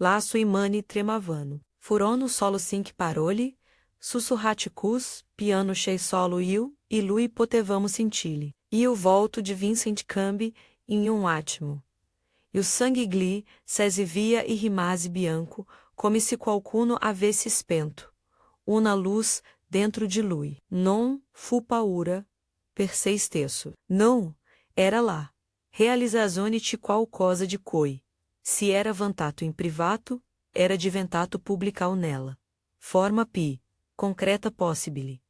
lá suimani tremavano. Furono solo cinque parole, sussurraticus, piano chei solo iu, e lui potevamo sentili. E o volto de Vincent Cambi em um átimo. E o sangue gli, sese via e rimase bianco, come se qualcuno avesse spento. Una luz dentro de lui. Non fu paura, per se stesso. Não, era lá. Realizazione di qualcosa de coi. Se era vantato in privato, era diventato publicau nela. Forma pi, concreta possibile.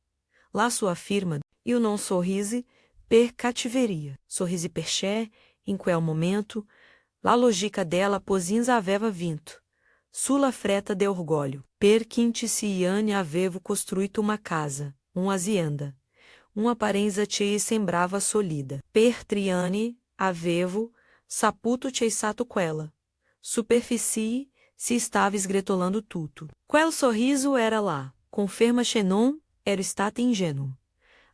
Lá sua firma, e o non sorrise, per cativeria. Sorrisi per che, in quel momento, la logica dela posins aveva vinto. Sulla fretta de orgulho. Per quinticiane avevo costruito uma casa, azienda. Uma aparência che sembrava solida. Per triani, avevo, saputo ceisato quella. Superficie, se estava esgretolando tudo. Quel sorriso era lá, conferma che non, era stato ingênuo.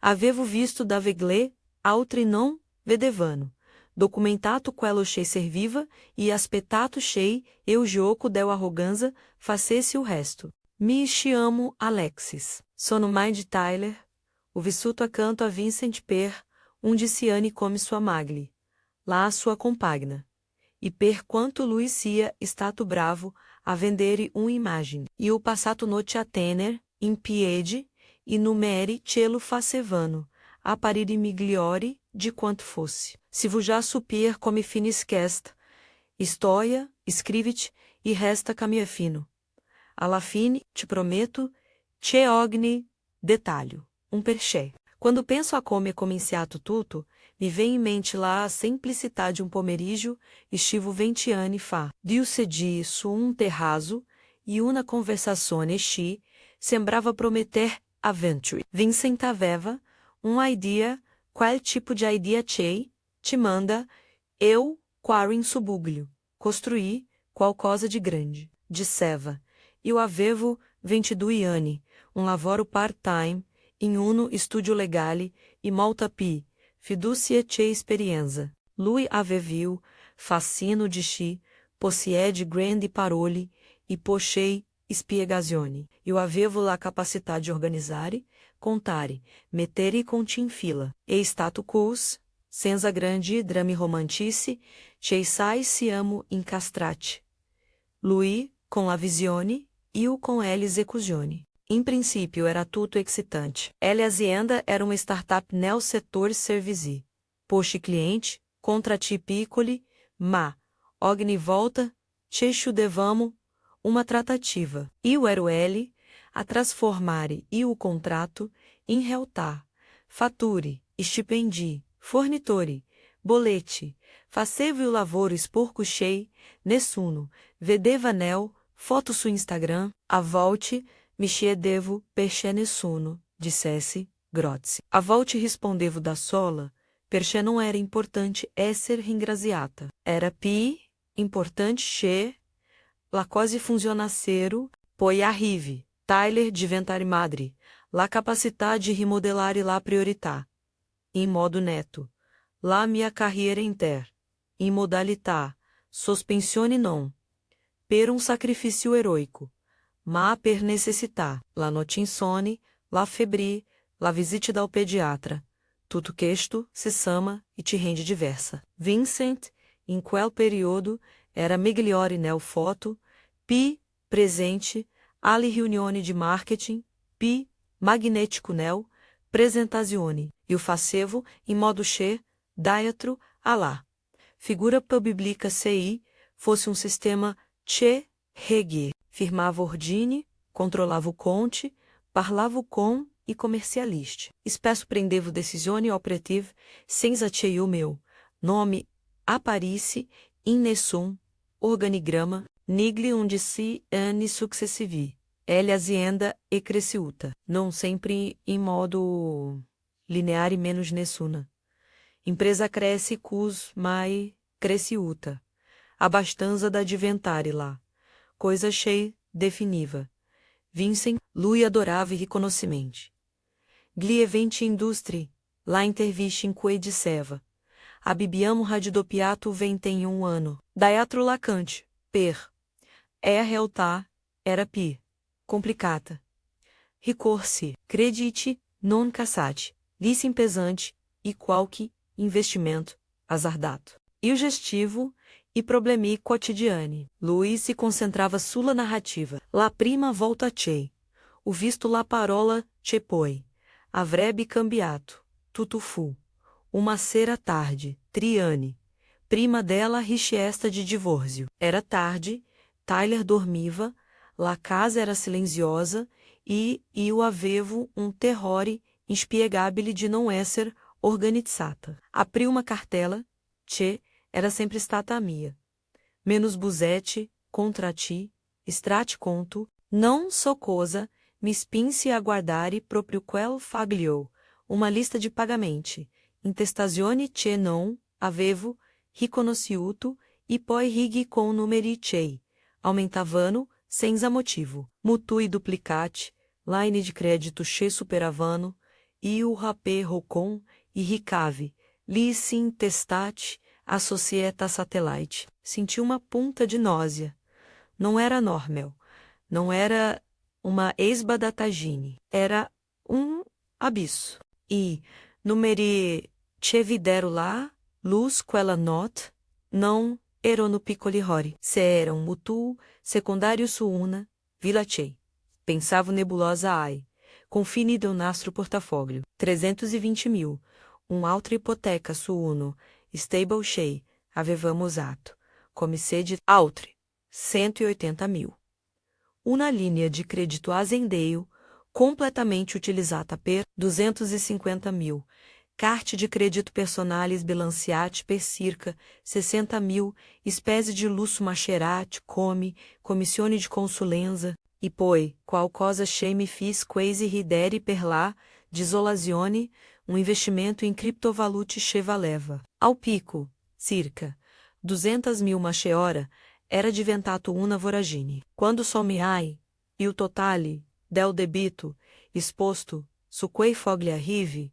Avevo visto da vegle, altri non, vedevano. Documentato quello che serviva, e aspettato che, eu gioco del arroganza, facesse o resto. Mi chiamo Alexis. Sono mãe de Tyler, o vissuto accanto a Vincent per, diciane come sua magli. Lá sua compagna. E per quanto lui sia stato bravo a vendere immagine. E o passato notte a tener, in piedi, e numeri cielo facevano, apparire migliori de quanto fosse. Se vos já supir come finisquest, stoia, scrivit, e resta caminha fino. Alla fine, te prometo, che ogni detalho, perché. Quando penso a come cominciato tutto, me vem em mente lá a simplicidade pomeriggio, estivo 20 anni fa. Dio sedi su terrazzo, e una conversazione sci, sembrava prometer aventure. Vincent aveva, idea, qual tipo de idea chei, te manda, eu, quarin subuglio, construir, qual cosa de grande, disseva, e o avevo 22 anni, lavoro part-time, in uno studio legale, e molta pi, fiducia che esperienza. Lui aveviu, fascino di sci, possiede grandi parole, e pochei spiegazioni. Eu avevo la capacità de organizzare, contare, mettere conti in fila. E stato quos, senza grandi drami romantici, che sai siamo incastrati. Lui, com la visione, io com l'esecuzione. Em princípio era tudo excitante. Ela azienda era uma startup nel setor servizi. Poste cliente, contrati piccoli, ma, ogni volta, ci devamo, uma tratativa. Io ero ele, a transformare o contrato, in realtà, fatture, stipendi, fornitori, bolete, facevo o lavoro esporco chei, nessuno, vedeva nel, foto su Instagram, a volte, mi chiedevo perché nessuno, dissesse, grazie. A volte rispondevo da sola, perché não era importante esser ringraziata. Era pi, importante che, la cose funzionassero, poi arrive, Tyler diventare madre, la capacità de rimodelare la priorità. Em modo neto, la mia carriera inter, em modalità, sospensione non, per un sacrifício eroico. Ma per necessità, la notte insone, la febri, la visite dal pediatra. Tudo questo se sama e te rende diversa. Vincent, in quel periodo, era migliore nel foto, pi, presente, alle riunioni de marketing, pi, magnetico nel, presentazione, e o facevo em modo che, dietro, a lá. Figura biblica CI, fosse sistema che, reggae. Firmava ordine, controlava o conte, parlava com e comercialiste. Spesso prendevo decisioni operative senza o meu nome aparice in nessun organigrama, nigli undici anni successivi. L azienda e cresciuta. Non sempre em modo lineare menos nessuna. Empresa cresce cus mai cresciuta. Abastanza da diventare lá. Coisa cheia, definiva. Vincent, lui adorava reconhecimento. Gli eventi industri, lá interviste in cui disseva. Abbiamo raddopiato 21 anno. Daiatro lacante, per. é a realtà, era pi. Complicata. Ricorsi, credite, non cassate, licem pesante, e qualche, investimento, azardato. E o gestivo, e problemi quotidiani. Luiz se concentrava sulla narrativa. La prima volta c'è. O visto la parola c'è poi. Avrebbe cambiato. Tutto fu. Uma sera tarde, Triane. Prima dela richiesta de divórcio. Era tarde, Tyler dormiva, la casa era silenciosa e io avevo um terrore inspiegabile de não esser organizzata. Abri uma cartela, c'è, era sempre stata mia. Menos Buzetti, contra ti, strati conto, non so cosa, mi spinse a guardare proprio quel faglio, uma lista de pagamenti, intestazione c'è non, avevo, riconosciuto, e poi righi com numeri c'è, aumentavano, senza motivo, mutui duplicate, line de crédito c'è superavano, e o rapé rocon, e ricave, licem testate, a societa satellite. Senti uma punta de náusea. Não era normal. Não era uma esba da tagine. Era um abismo. E, numeri che videro lá, luz quella not, não erano piccoli hori. Se era um mutuo, secundário su una, vila che. Pensava nebulosa ai. Confine do nastro portafoglio. 320 mil. Altra hipoteca su uno. Stable Shea, avevamos ato. Comissê de Altre, 180 mil. Uma linha de crédito azendeio, completamente utilizada per 250 mil. Carte de crédito personalis bilanciate per circa 60 mil, espécie de lusso macerate, comissione de consulenza, e poi, qualcosa che me fis quasi ridere per lá, desolazione, investimento em criptovalute che valeva. Ao pico, circa 200 mil macheora, era diventato una voragine. Quando somiai, e o totale, del debito, exposto, su quei fogli arrive,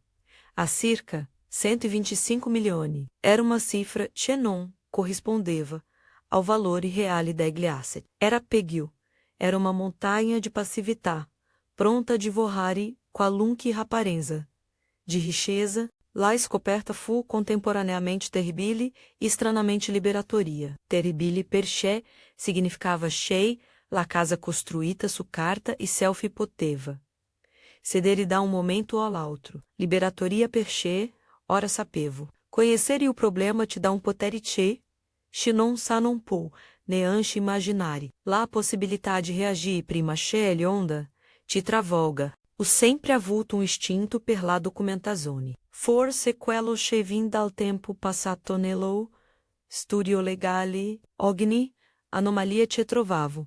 a circa 125 milioni, era uma cifra che non correspondeva ao valore reale degli asset. Era peggio, era uma montanha de passività, pronta a divorrare qualunque raparenza. De riqueza, la scoperta fu contemporaneamente terribile e stranamente liberatoria. Terribile perché significava chei, la casa costruita su carta e selfie poteva. Ceder da um momento ao outro. Liberatoria perché, ora sapevo. Conhecer o problema te dá potere che, non sa non può, neanche imaginare. La possibilità de reagir prima che onda, te travolga. O sempre avulto instinto per la documentazione. Forse quello che vin dal tempo passato nello studio legale, ogni anomalia te trovavo.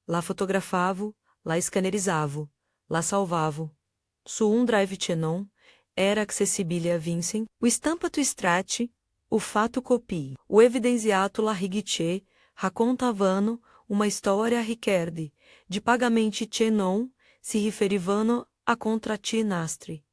La fotografavo, la scannerizavo, la salvavo. Su drive che non era accessibile a Vincent, o stampato strati, o fato copii, o evidenziato la righe raccontavano uma storia a Riccardi, de pagamenti che non si riferivano a contratti nastri.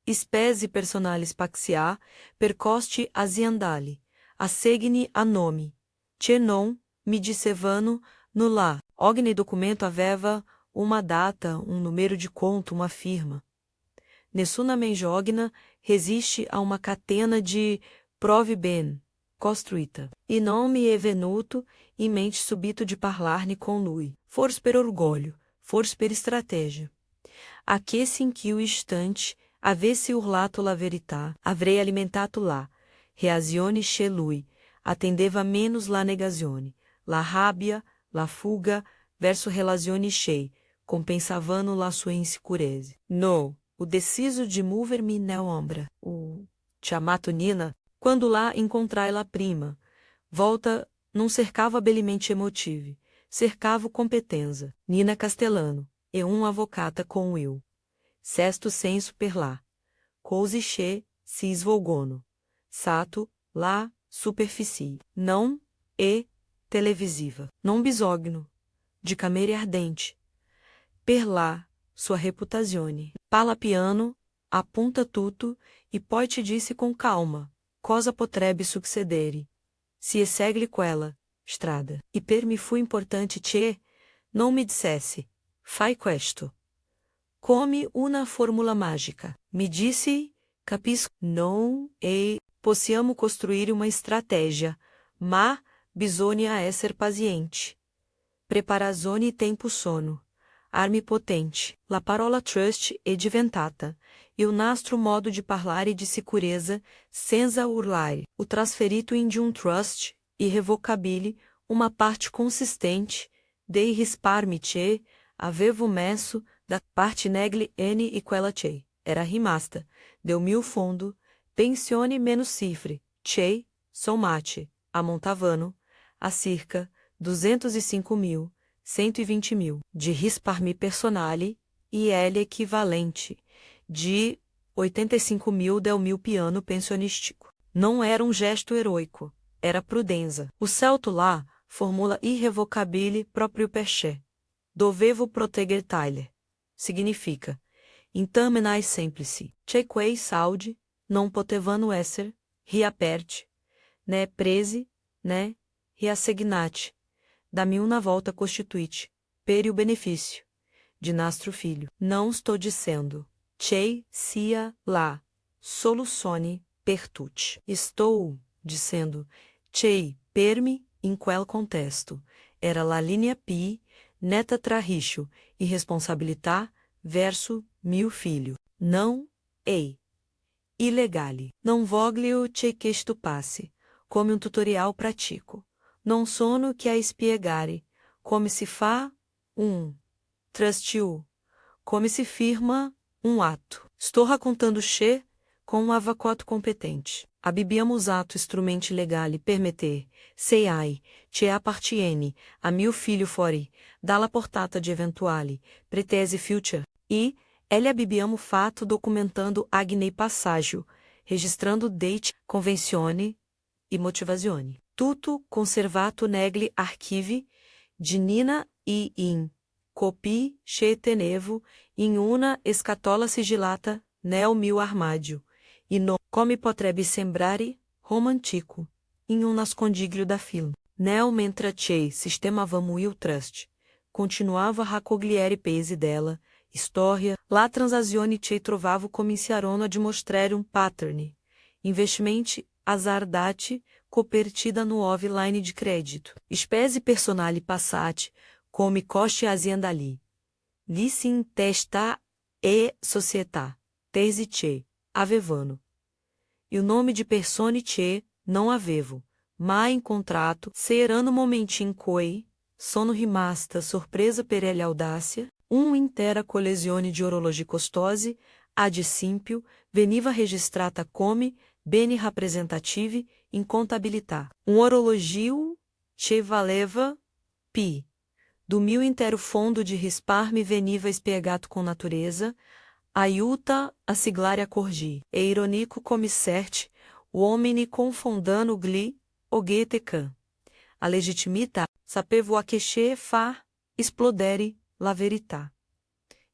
Spese personalis paxia per costi aziendali, assegni a nome, che non mi dicevano nulla. Ogni documento aveva uma data, um número de conto, uma firma. Nessuna menjogna resiste a uma catena de prove ben costruita. E non mi è venuto in mente subito de parlar-ne con lui. Forse per orgulho, forse per estratégia. A que se inquia o instante, avesse urlato la verità, avrei alimentato lá, reazione che lui, attendeva menos la negazione, la rabbia, la fuga, verso relazione che, compensavano la sua insicurezza. No, o deciso de mover-me nell'ombra, o chiamato Nina, quando lá encontrai la prima, volta não cercava bellamente emotive, cercava competenza, Nina Castellano, e avocata com Will. Sesto senso per lá. Couse che si svolgono. Sato, lá, superficie. Não, e, televisiva. Non bisogno. De camere ardente. Per lá, sua reputazione. Pala piano, apunta tutto, e poi te disse com calma. Cosa potrebbe succedere. Si esegli quella, estrada. E per mi fu importante che não me dissesse, fai questo. Come una formula mágica. Me disse, capisco, não e possiamo construir uma estratégia, ma bisogna essere paziente. Preparazione tempo sono. Armi potente. La parola trust è diventata il nostro modo di parlare di sicurezza senza urlare. O trasferito in di un trust irrevocabile, uma parte consistente dei risparmi che avevo messo da parte negli anni e quella che era rimasta del mio fondo pensione menos cifre che sommate ammontavano a circa 205.000, 120.000 de risparmi personale e L equivalente de 85.000 del mio piano pensionístico. Não era um gesto heroico, era prudência. O celto lá, formula irrevocabile proprio perché dovevo proteger Tyler. Significa, intammenai semplice, che quei saldi non potevano essere riaperti, né presi, né reassignati. Dá-me uma volta constituinte, per o benefício de nastro filho. Não estou dizendo, che sia la soluzione per tutti. Estou dizendo, che per me in quel contesto era la linea P netta tra risco e responsabilità verso mio filho. Não é ilegale. Não voglio che questo passe, come um tutorial pratico. Non sono che a spiegare come si fa trust, come se firma ato. Estou raccontando che com um avocato competente. Abbiamo usato strumenti legali per mettere, se hai, che appartiene a mio figlio fuori dalla portata di eventuali pretese future, e abbiamo fatto documentando agne passaggio, registrando date, convenzione e motivazione. Tutto conservato negli archivi di Nina e in copie che tenevo in una scatola sigillata nel mio armadio, e non, come potrebbe sembrare, romantico, in un nascondiglio da film. Nel mentre che sistemavamo il trust, continuava a raccogliere pesi della storia, la transazione che trovavo cominciarono a dimostrare un pattern, investimenti azzardati, copertida no offline de crédito. Spese personali passati, come costi aziendali. Licin testa e società. Terzi che, avevano. E o nome de persone che, não avevo. Ma in contrato, serano momenti in cui, sono rimasta sorpresa per l'audácia, intera collezione di orologi costosi, ad esempio, veniva registrata come beni rappresentativi in contabilità. Orologio che valeva P. Do mio intero fondo de risparmi veniva spiegato com natureza, aiuta a siglare a corgi. É ironico come certe, uomini confondano gli oghetecan. A legitimita sapevo a che fa esplodere la verità.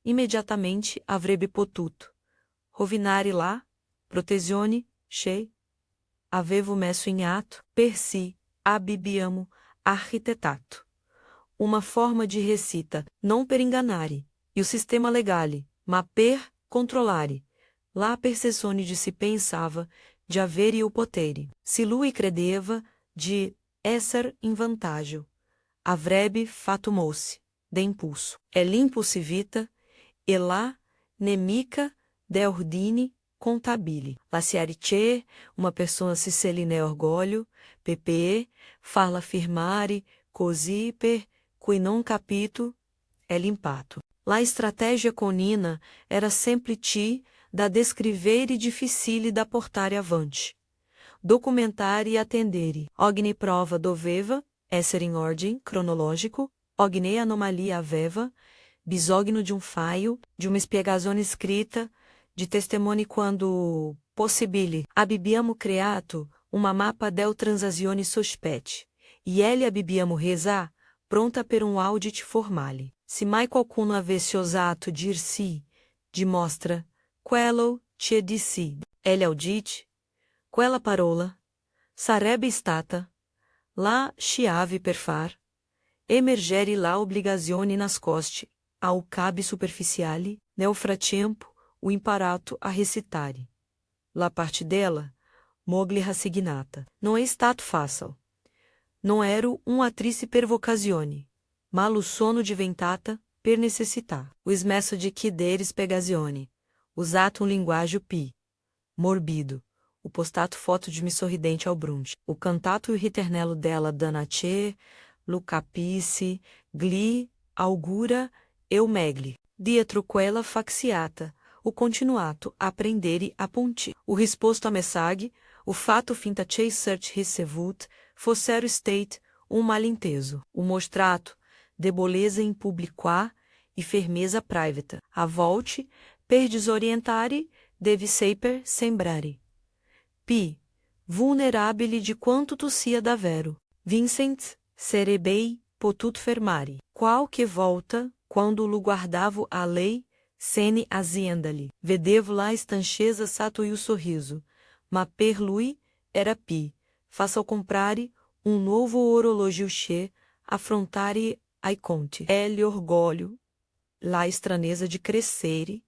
Imediatamente avrebbe potuto rovinare la protezione che avevo messo in atto per si abbiamo architettato. Uma forma de recita, não per ingannare, e o sistema legale, ma per controllare. La percezione de si pensava de avere o potere. Se lui credeva de esser in vantaggio, avrebbe fatto mosse, de impulso. É l'impulsivita e la nemica de ordine contabile. La che, uma pessoa se seline orgulho, ppe, farla firmare, così per cui non capito, é l'impatto. La estratégia conina era sempre ti da descrivere difficile da portare avanti. Documentare e attendere. Ogni prova doveva essere in ordem cronológico, ogni anomalia aveva bisogno de file, de uma spiegazione scritta, de testimoni quando possibile. Abbiamo creato uma mappa del transazioni sospette, e abbiamo resa pronta per audit formale. Se mai qualcuno avesse osato dir sì, dimostra, quello che dissi, audit, quella parola, sarebbe stata la sciavi per far emergere la obbligazione nascoste ao cabi superficiali nel frattempo o imparato a recitare. La parte dela, mogli rassignata. Não é stato fácil. Non ero attrice per vocazione, ma lo sono diventata per necessità. O smesso de chiedere spiegazioni, usato um linguaggio morbido, o postato foto de me sorridente ao brunch, o cantato e o ritornello della danace, lo capice, gli, augura, eu megli, dietro quella faxiata, o continuato a prendere a ponti, o risposto a messagem, o fato finta che search ricevut, fossero state, malinteso, o mostrato, de beleza in publica e firmeza privata, a volte, per desorientare, deve saper sembrare. P. Vulnerabile de quanto tossia davvero. Vincent, serebei, potut fermare. Qual que volta, quando lo guardavo a lei, sene azienda-lhe. Vedevo lá estancheza sato e o sorriso. Ma per lui, era P. Faça-o comprare, novo orologio che, affrontare ai conte. É-lhe orgulho, lá estraneza de crescere,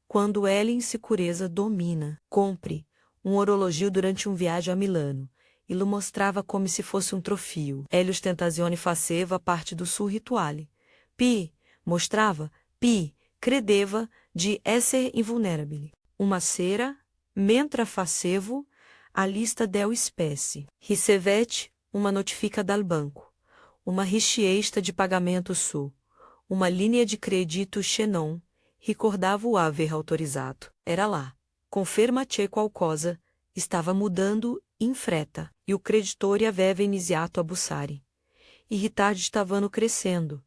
quando ela insecureza domina. Compre orologio durante viagem a Milano, e lo mostrava como se fosse trofeo. Ele ostentazione faceva parte do suo rituale. Pi, mostrava, Pi, credeva, de esser invulnerabile. Uma cera, mentre facevo, a lista del espécie. Ricevete, uma notifica dal banco. Uma richiesta de pagamento su. Uma linha de crédito Xenon, recordava o haver autorizado. Era lá. Conferma-te qualcosa, estava mudando in fretta, e o creditore aveva iniziato a bussare. E ritardi stavano crescendo.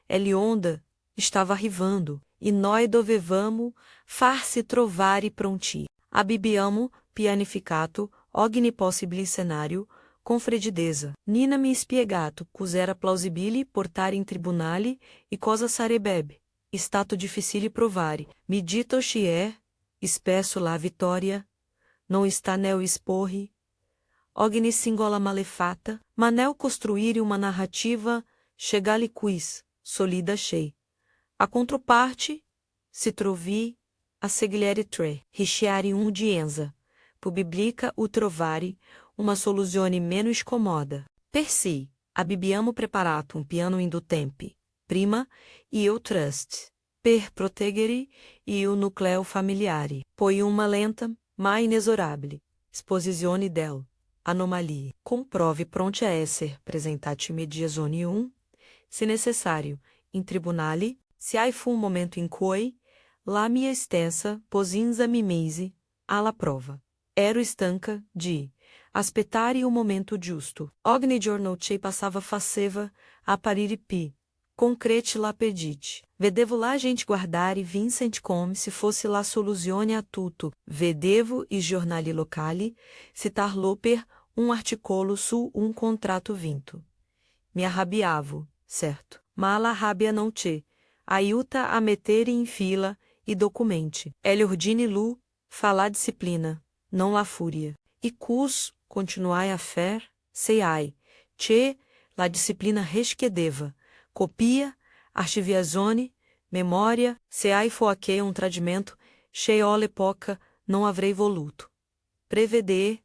Ele onda estava arrivando, e noi dovevamo far-se trovare pronti. Abbiamo pianificato ogni possibile scenario, com freddezza. Nina mi spiegato cos'era plausibile portare in tribunale e cosa sarebbe stato difficile provare. Mi dito che è, spesso la vittoria non sta nel esporre ogni singola malefata, ma nel costruire uma narrativa chegale quis, solida che. A controparte, si trovi a segliere tre, risciare udienza, publica o trovare, uma soluzione meno scomoda. Per si, abbiamo preparato piano indo tempi, prima, e eu trust, per proteggere o nucleo familiare, poi uma lenta, ma inexorabile, esposizione del, anomalie. Comprove pronte a esser presentati mediazione se necessário, in tribunale, se hai fu momento in cui, la mia extensa, posinza mimese, alla prova. Ero estanca, de aspettare o momento giusto. Ogni giorno che passava faceva, apparire P. Concrete la pedite. Vedevo lá gente guardare Vincent come se fosse la soluzione a tutto. Vedevo i giornali locali citar-lo per articolo su contrato vinto. Me arrabiavo, certo. Ma la rabbia não te aiuta a meter em fila e documente. Ele ordine lu, falar disciplina, não la fúria. E cus, continuai a fer, seiai, che, la disciplina reschedeva, copia, archiviazione, memória, seai foaque tradimento, cheio poca, não avrei voluto. Prevede,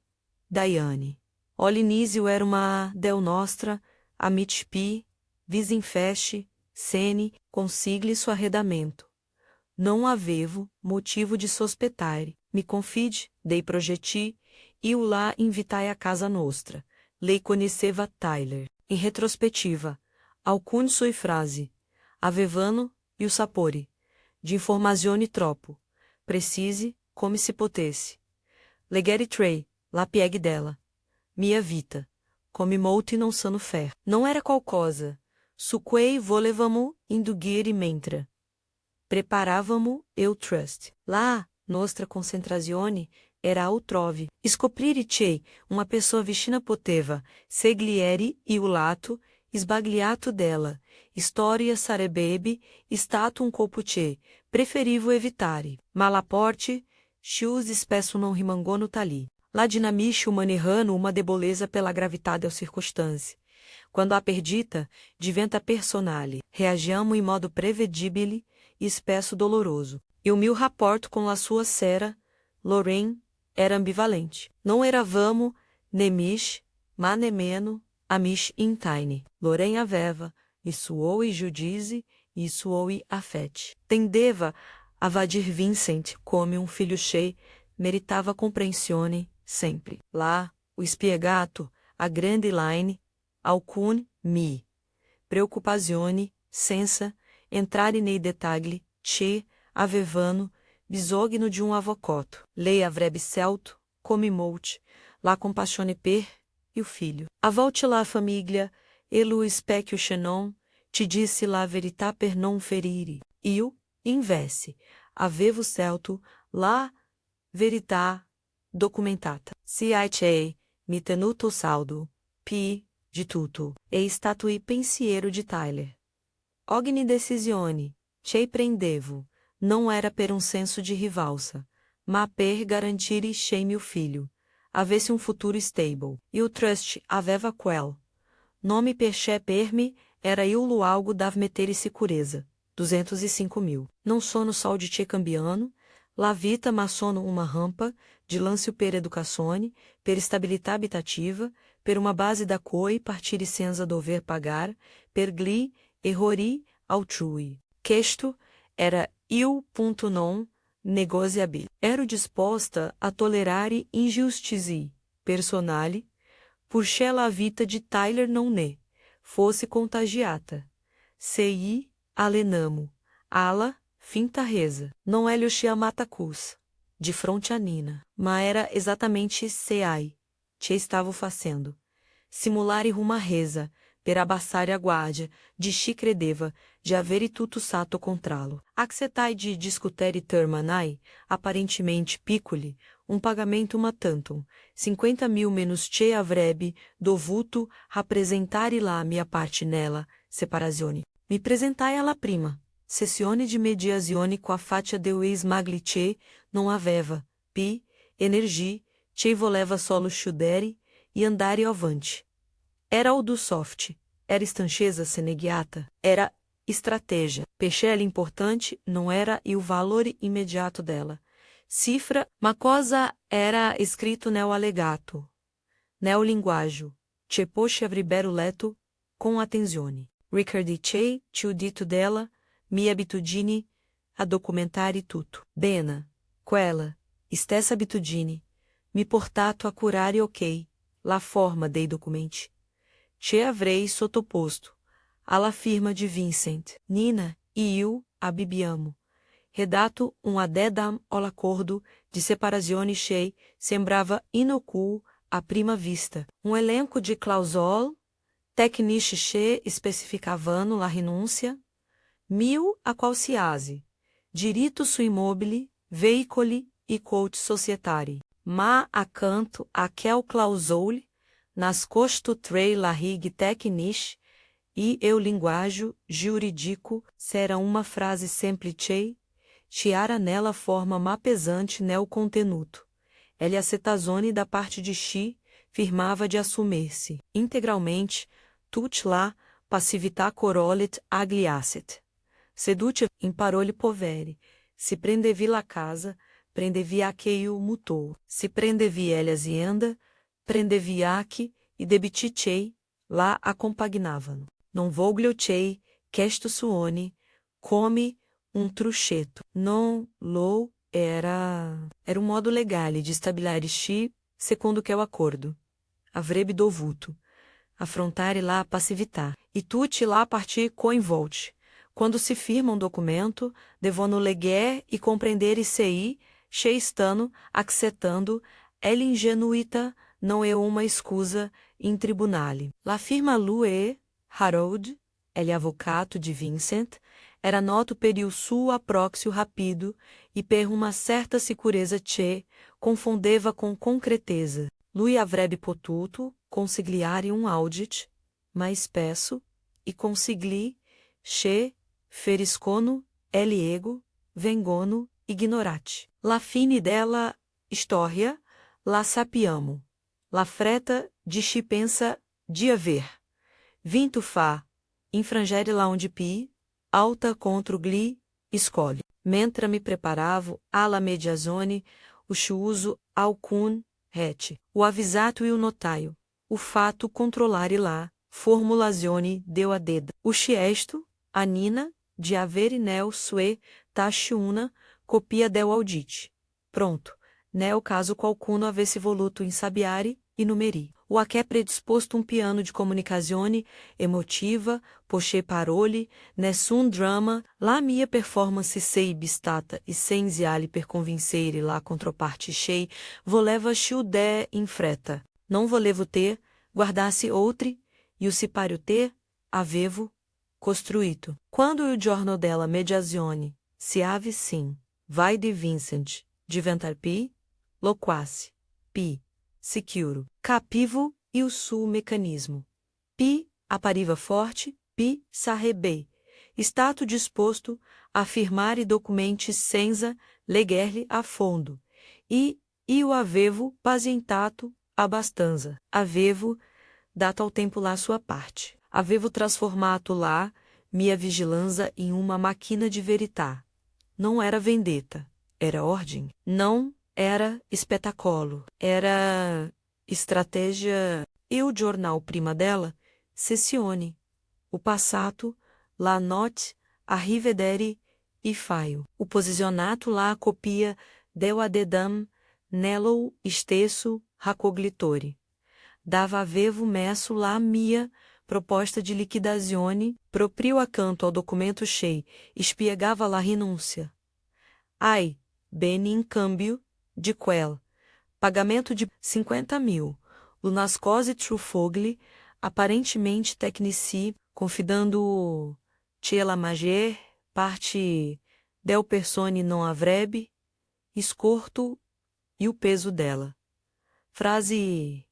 Daiane. Olinísio era uma del nostra, amit pi, vis infeste, sene, consigle su arredamento. Não avevo motivo de sospetare, me confide, dei projetti, e o lá invitai a casa nostra. Lei conheceva Tyler. Em retrospectiva, alcune sue frase, avevano e o sapore, de informazione troppo, precise, come se potesse. Legere trei, la pieghe dela. Mia vita, come molti non sanno fer. Não era qualcosa, su quei volevamo indugire mentre. Preparavamo eu trust. Lá, nostra concentrazione, era altrove. Scoprire che, uma pessoa vicina poteva, segliere e o lato, sbagliato dela, storia sarebbe, stato colpo che, preferivo evitare. Malaporte, shoes spesso non rimangono tali. La dinamisce humanirrano uma deboleza pela gravidade ao circunstância. Quando a perdita, diventa personale, reagiamo in modo prevedibile e spesso doloroso. E o meu rapporto com la sua sera, Lorraine, era ambivalente. Não eravamo nemish, ma nemmeno amish intine. Lorraine aveva i suoi giudizi e i suoi affetti. Tendeva a vadir Vincent come um filho cheio, meritava comprensione sempre. Lá, o spiegato, a grande line, alcun mi. Preoccupazione, senza, entrare nei dettagli, che, avevano, bisogno de um avvocato. Lei avrebbe scelto, come molti, la compassione per e o filho. A volte la famiglia, e lo specchio chenon, ti disse la verità per non ferire. Io, invece, avevo scelto la verità documentata. Se hai mi tenuto saldo, di tutto, e statui pensiero di Tyler. Ogni decisione, che prendevo, não era per un senso de rivalsa, ma per garantire che mio figlio avesse um futuro stable. E o trust aveva quel. Nome per me era eu algo dav meter sicurezza. 205.000. Não sono só de che cambiano, la vita ma sono uma rampa, de lance per educazione, per stabilità abitativa, per uma base da cui partire senza dover pagar, per gli errori altrui. Questo era non negoziabile. Ero disposta a tolerare ingiustizie personali, purché la vita di Tyler non ne fosse contagiata. Sei alenamo, ala finta reza. Não é Lucia Matacus, de fronte a Nina, mas era exatamente Sei, que estava fazendo. Simulare uma reza, per abbassare a guardia, de chi credeva, de avere tutto sato contralo. Accetai de discutere termanai, aparentemente piccoli, um pagamento uma tantum, 50.000 menos che avrebbe dovuto rappresentare la mia parte nella separazione. Mi presentai alla prima, sessione di mediazione qua faccia de ex magli che non aveva, energia, che voleva solo chiudere e andare avante. Era o do soft, era estancheza seneguiata, era estratégia. Pechela importante não era e o valor imediato dela. Cifra, ma cosa era escrito nel alegato, nel linguaggio, che poche avrebbero letto com attenzione. Riccardi che, tinha dito dela, mi abitudine a documentare tutto. Bene, quella, stessa abitudine, mi portato a curare ok, la forma dei documenti. Che avrei sottoposto alla firma de Vincent, Nina e eu abbiamo redato um addendum all'accordo de separazione che sembrava inocuo à prima vista, um elenco de clausole tecniche che specificavano la rinuncia, mil a qualsiasi, diritto su immobili, veicoli e quote societari, ma accanto àquel clausole nascosto trei la rig tecniche e eu linguaggio giuridico será uma frase semplice, chiara nella forma ma pesante nel contenuto. Ele acetazone da parte de chi firmava de assumir-se integralmente tut la passività corolit agliasset. Seduce in parole poveri, se prendevi la casa, prendevi a que o mutou, se prendevi ele azienda, prendevi aqui e debititei, lá accompagnavano. Non voglio cei, questo suone, come um trucheto. Non lo era um modo legale de stabilirci secondo que é o acordo. Avrebbe dovuto affrontare la passività e tutti la partir coinvolti. Quando se firma um documento, devono leggere e compreendere se estano accettando l'ingenuità não é uma escusa in tribunale. La firma lui Harold, ele avvocato de Vincent, era noto per il suo approxio rapido e per uma certa sicurezza che confondeva com concretezza. Lui avrebbe potuto consigliare un audit mais spesso e consigli che feriscono ego vengono ignorati. La fine della storia, lá sapiamo. La freta de chi pensa de haver. Vinto fa, infrangere lá onde pi, alta contra o gli, escolhe. Mentre me preparavo alla mediazione, o uso alcun ret, o avisato e o notaio, o fato controlare lá, formulazione deu a deda. O chiesto, a nina, de avere nel sue, taxiuna, copia del audite. Pronto, nel caso qualcuno avesse voluto insabiare, e numeri. O a che è predisposto um piano de comunicazione emotiva, poche parole, nessun drama, la mia performance sei bistata e senziale per convincere la controparte chei, voleva chiudé in fretta. Não volevo ter, guardasse outri, e o sipario ter, avevo, costruito. Quando o giorno della mediazione, se ave sim, vai de Vincent, diventar pi, loquace, pi. Securo, capivo e o sul mecanismo. Pi, apariva forte, pi, sarrebei. Stato disposto a afirmar e documente senza legerli a fundo. E o avevo pazientato abastanza. Avevo dato ao tempo lá sua parte. Avevo transformato lá minha vigilância em uma máquina de verità. Não era vendetta, era ordem. Não era espetáculo, era estratégia. E o jornal prima dela, Sessione, o passato, la notte, a rivedere e faio. O posicionato lá a copia del adedam, nello stesso raccoglitore. Dava avevo messo lá mia proposta de liquidazione, proprio acanto ao documento chei, espiegava la renúncia. Ai, bene in cambio, de quel, pagamento de 50.000, Lunascose Trufogli, aparentemente tecnici, confidando Ciela Mager, parte del persone non avrebbe, escorto e o peso dela. Frase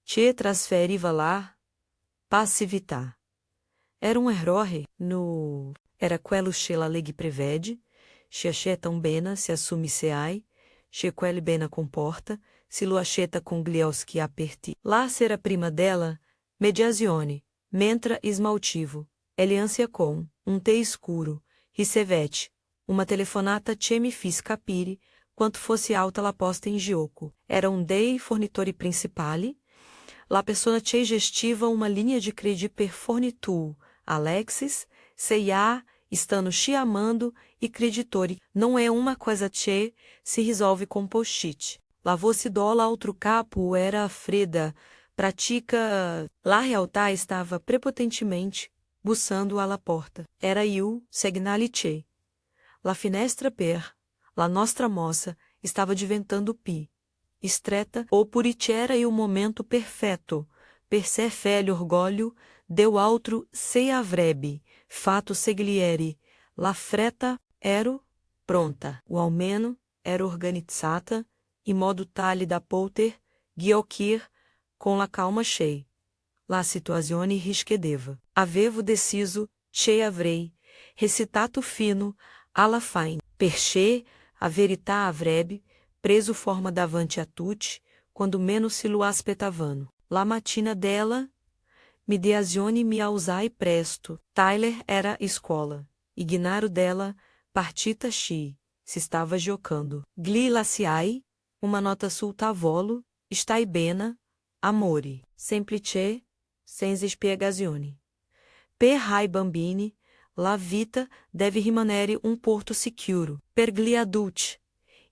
Che trasferiva lá, passività. Era um errore no era quello che la legge prevede, che accetam bene se assume seai, che quelle bene comporta, se lo accetta com glielski aperti. Lá será prima dela, mediazione, mentra esmaltivo, eleância com, té escuro, ricevete, uma telefonata che mi fis capire, quanto fosse alta la posta em gioco. Era dei fornitori principali, la persona che gestiva uma linha de crédito per fornitur, Alexis, C&A, estando chiamando e creditori. Não é uma coisa che se resolve com post-it. Lavou-se dola outro capo era Freda, pratica. La realtà estava prepotentemente, buçando à la porta. Era eu, segnali che. La finestra per, la nostra moça, estava diventando pi. Estreta, ou puricera e o momento perfeito, per sé felho orgulho, deu altro se avrebbe, fato segliere, la fretta, ero, pronta, o almeno, era organizzata, in modo tale da poter, guiocchir, com la calma chei. La situazione rischedeva. Avevo deciso, che avrei, recitato fino, alla fine, perché, a verità avrebbe, preso forma davanti a tutti, quando menos se lo aspettavano. La mattina dela, mediazione mi ausai presto. Tyler era escola. Ignaro dela, partita chi, se estava giocando. Gli laciai, uma nota sultavolo, stai bene, amore. Semplice, senza spiegazione. Per hai bambini, la vita deve rimanere un porto sicuro. Per gli adulti,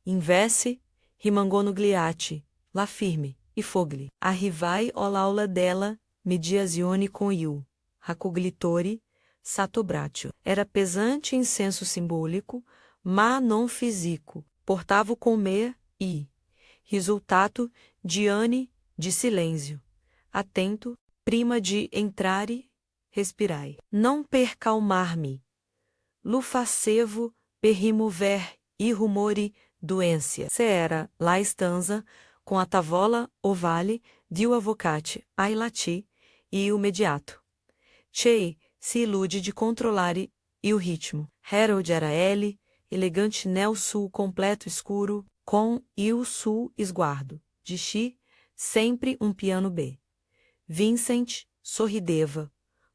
invece, rimangono gliati, la firme, e fogli. Arrivai all'aula della, mediazione com il, raccoglitore, satobraccio. Era pesante em senso simbólico, mas não físico. Portava o comer e, resultado, diane, de silêncio. Atento, prima de entrare, respirai. Não per calmar-me. Lo facevo, per rimover, e rumore, doença. Se era, la stanza, com a tavola, ovale, dio avocate, ai lati, e o mediato. Chei, se ilude de controlar e o ritmo. Harold era ele, elegante nel sul completo escuro, com e o sul esguardo. de Xi, sempre um piano B. Vincent sorrideva,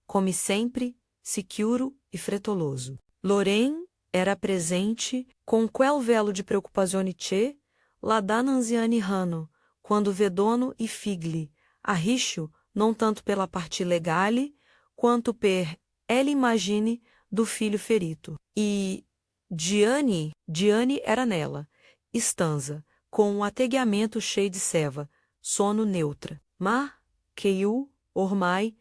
come sempre, sicuro e fretoloso. Lorraine era presente, com quel velo de preoccupazione c'è, la dananziani rano, quando vedono e figli, arriscio, não tanto pela parte legale, quanto per ela imagine do filho ferito. E Diane era nela, stanza, com um ateguamento cheio de seva, sono neutra. Ma, che io, ormai,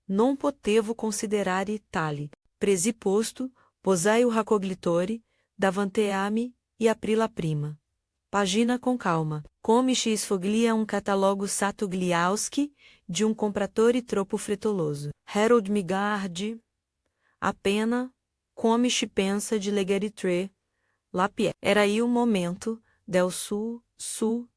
non potevo considerare tale, presupposto, posai o raccoglitore, davanti a me e apri la prima. Pagina com calma. Come si sfoglia um catalogo Satugliowski de um compratore troppo frettoloso. Harold Migard, appena, come si pensa de legaritre, la pie. Era aí o momento del sussurro.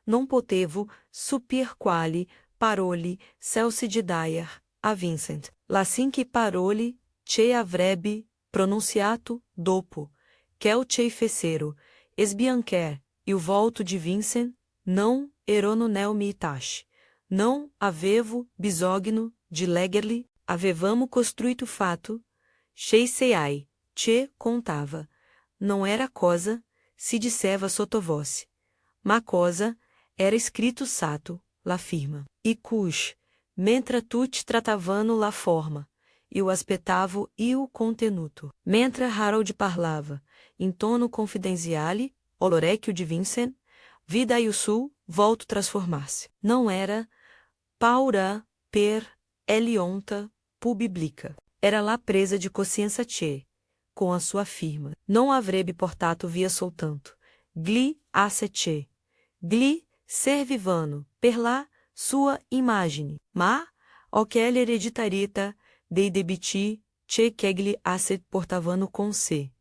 Non potevo supir quali parole celsi de Dyer a Vincent. Lassin que parole che avrebbe pronunciato dopo, quel che fecero, esbiancher, e o volto de Vincent, não erono nel mi tache. Não avevo bisogno de leggerli, avevamo costruito fato, chei seai, che contava. Não era cosa, si disseva sottovoce. Ma cosa, era escrito sato, la firma. E cus, mentre tutti tratavano la forma, e o aspettavo e o contenuto. Mentre Harold parlava, em tono confidenziale, olorecchio de Vincent, vida e o sul, volto transformar-se. Não era paura per elionta publica. Era lá presa de consciência che, com a sua firma. Não avrebbe portato via soltanto. Gli asse che. Gli servivano, per la sua imagine. Ma, occhele hereditarita, dei debiti, che chegli asse portavano com se.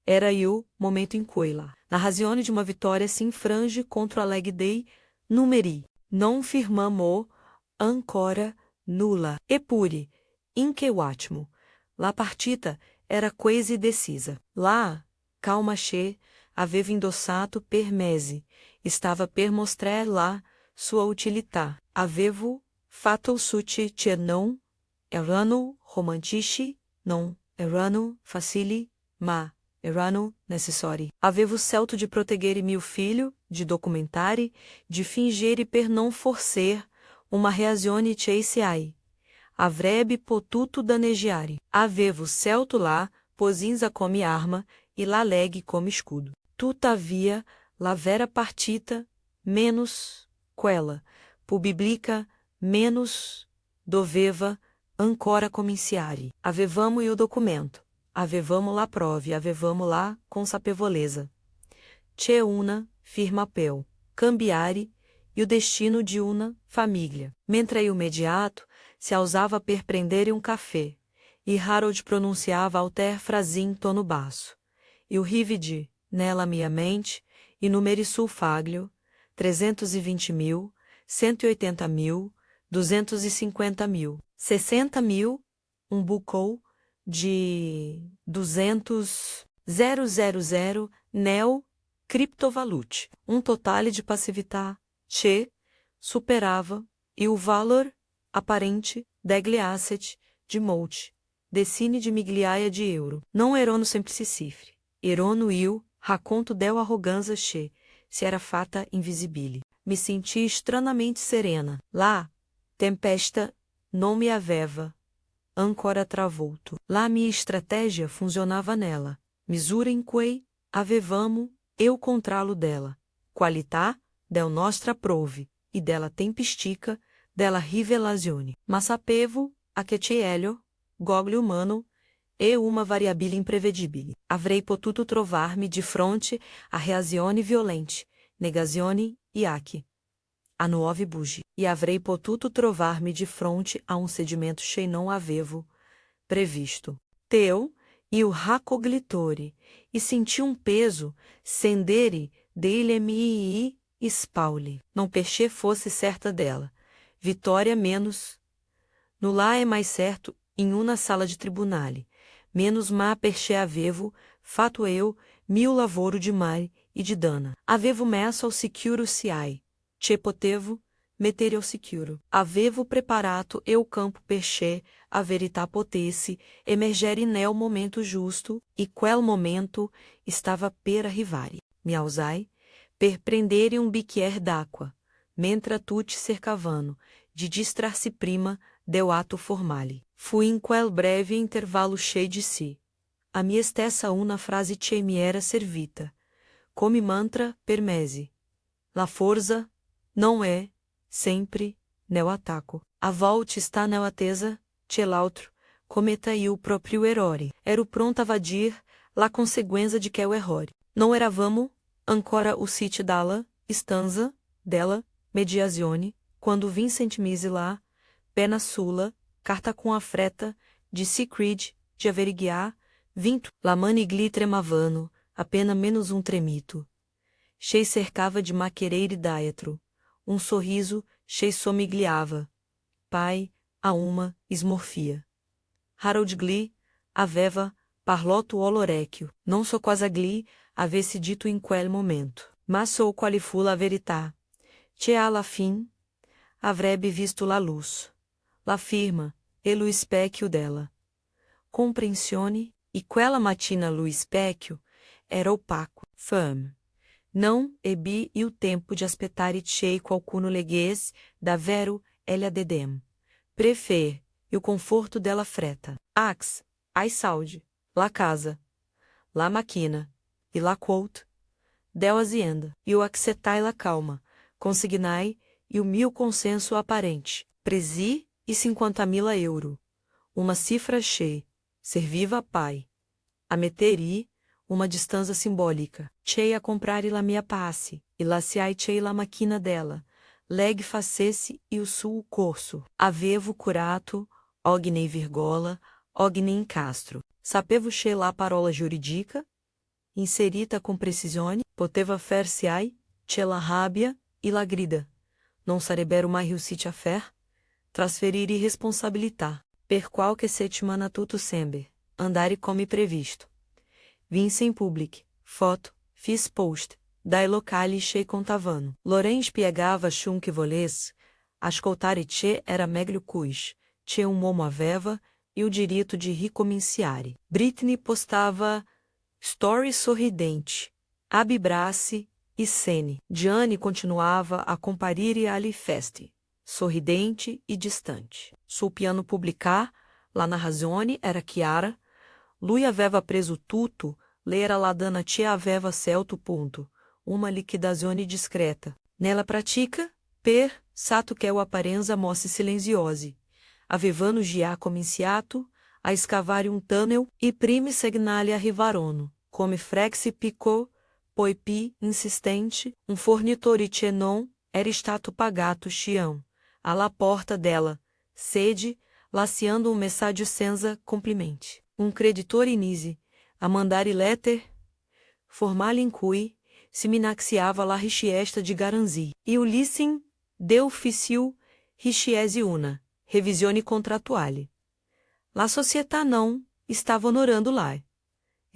Era o momento in cui la narrazione de uma vitória se infrange contra a leg dei numeri. Non firmamo ancora nulla. Eppure, in che attimo, la partita era quasi decisa. Lá, calma che, aveva indossato per mesi, estava per mostrar lá sua utilità. Avevo fatto suci che non erano romantici, non erano facili, ma erano necessari. Avevo celto de protegere mio filho, de documentare, de fingere per non forcer uma reazione cheiseai. Avrebbe potuto danneggiare. Avevo celto lá, posinza come arma, e la leg come escudo. Tuttavia, la vera partita, menos, quella, publica, menos, doveva, ancora cominciare. Avevamo o documento. Avevamo la prove, avevamo la consapevolezza. C'è una firma pel, cambiare, e o destino de una família. Mentre o imediato se usava per prendere um café, e Harold pronunciava alter frasin tono basso. E o rividi, nela minha mente, e numeri sulfaglio, 320.000, 180.000, 250.000, 60.000, um bucou de 200.000 neo criptovalute, um total de passività che superava e o valor aparente degli asset de molti, decine de migliaia de euro. Não erono semplice cifre, erono io racconto del arroganza che se era fata invisibile. Me senti estranhamente serena. Lá, tempesta não me aveva ancora travolto. Lá minha estratégia funcionava nela. Misura in quei avevamo eu contralo dela. Qualità del nostra prove, e della tempistica, della rivelazione. Ma sapevo a che cielio, goglio umano, e uma variabile imprevedibile. Avrei potuto trovar-me di fronte a reazioni violente, negazioni e acchi. A nuove bugie. E avrei potuto trovar-me de fronte a um sedimento che não avevo previsto. Teu e o raccoglitore, e senti um peso scendere dele mi spauli. Não perché fosse certa dela. Vitória menos. No lá é mais certo, em uma sala de tribunale. Menos ma perché avevo, fato eu, mil lavoro de mar e de dana. Avevo messo ao sicuro siai. che potevo, mettere ao sicuro. Avevo preparato eu campo perché, a verità potesse, emergere nel momento justo, e quel momento estava per arrivare. Mi alzai, per prendere um bicchier d'acqua, mentre tutti cercavano, de distrarsi prima del atto formale. Fui in quel breve intervalo cheio de si. A mia stessa una frase che mi era servita. Come mantra per mesi. La forza não é, sempre, nel attacco. A volte está nella attesa, che l'altro, cometa il proprio errore. Ero pronto a vadir la conseguenza de quel errore. Não eravamo, ancora o siti dalla, stanza, della, mediazione, quando Vincent mise lá, pena sulla, carta com a freta, de Sigrid, de averiguar, vinto, la manigli tremavano, apenas menos um tremito. Chei cercava de maquereire dietro. Um sorriso, chei somigliava. Pai, a uma, smorfia. Harold Glee, aveva, parloto olorecchio. Non so cosa Glee avesse dito in quel momento. Mas sou quali fu la verità. Che alla fin, avrebbe visto la luz. La firma, e lo specchio dela. Comprensione, e quella mattina lo specchio era opaco. Fame. Não ebbi il tempo de aspettare che qualcuno leguesse, davvero, ela dedem. Prefer, e o conforto dela freta. Ax, ai saúde, la casa, la máquina, e la quote, del azienda, e o accetai la calma, consignai, e o mil consenso aparente. Presi, e 50.000 euro. Uma cifra cheia, serviva a pai. A meteri, uma distância simbólica. Chei a comprar la mia passe, e laciai chei la máquina dela. Leg facesse e o sul corso. Avevo curato, ognei virgola, ognei incastro. Sapevo chei la parola juridica, inserita com precisione, poteva fer-se-ai, che la rabia, e la grida. Non sarebbero mai riusciti a fer? Trasferir e responsabilitar. Per qualche settimana tutto sember. Andare come previsto. Vince in public. Foto. Fiz post. Dai locali che contavano. Loren spiegava chum que voles. Ascoltare che era meglio cus. Che um uomo aveva, e o direito de ricominciare. Britney postava story sorridente. Abibrace e cene. Gianni continuava a comparire alle feste. Sorridente e distante. Sul piano publicar, la narrazione era chiara. Lui aveva preso tutto, l'era la dana che aveva celto punto, uma liquidazione discreta. Nella pratica, per, sato che o apparenza mosse silenziosi. Avevano già cominciato a escavare um tunnel e prime segnali arrivarono, come Frexi Picot, poi pi, insistente, um fornitore che non era stato pagato chião. Alla porta dela, sede, laciando um messaggio senza complimente. Um creditor inise, a mandare letter, formale in cui, se minaxiava la richiesta de garanzia. E o leasing, de officio, richiese una, revisione contrattuale. La società não, estava honorando lá.